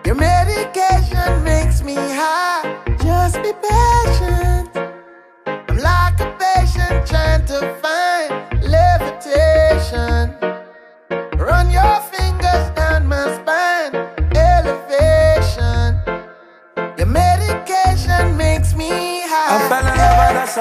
Your medication makes me high. Just be patient. I'm like a patient trying to find levitation. Run your fingers down my spine. Elevation. Your medication makes me high. I fell in love with us.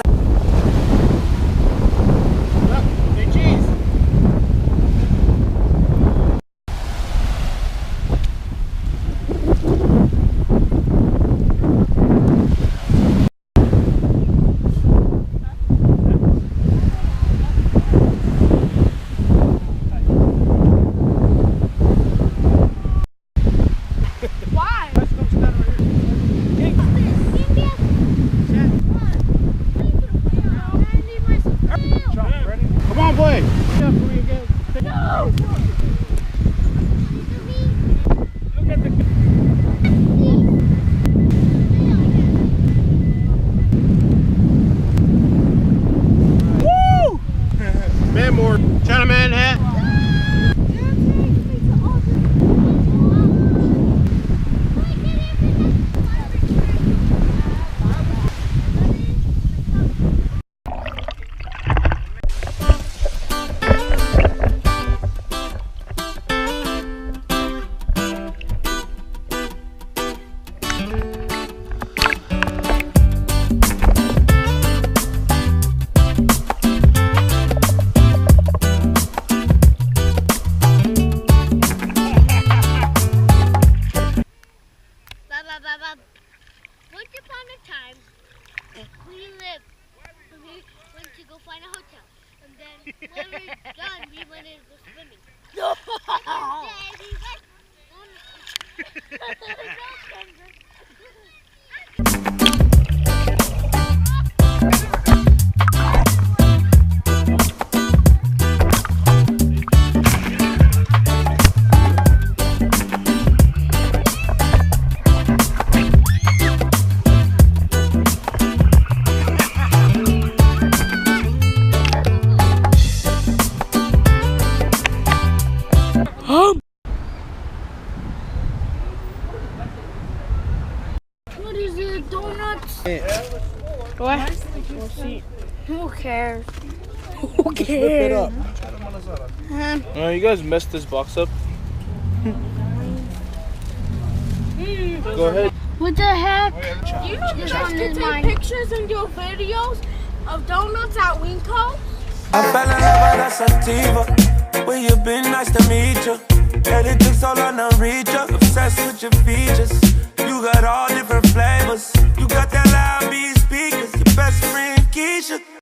Once upon a time, we went to go find a hotel, and then when we were done, we went in to go swimming. No! What is it? Donuts? What? We'll see. Who cares? Who cares? You guys messed this box up. Go ahead. What the heck? You know This you one guys is can mine. take pictures in your videos of donuts at Winco? I fell in love with a sativa. Where you been? Nice to meet you. Girl, it took so long to reach you. Obsessed with your features.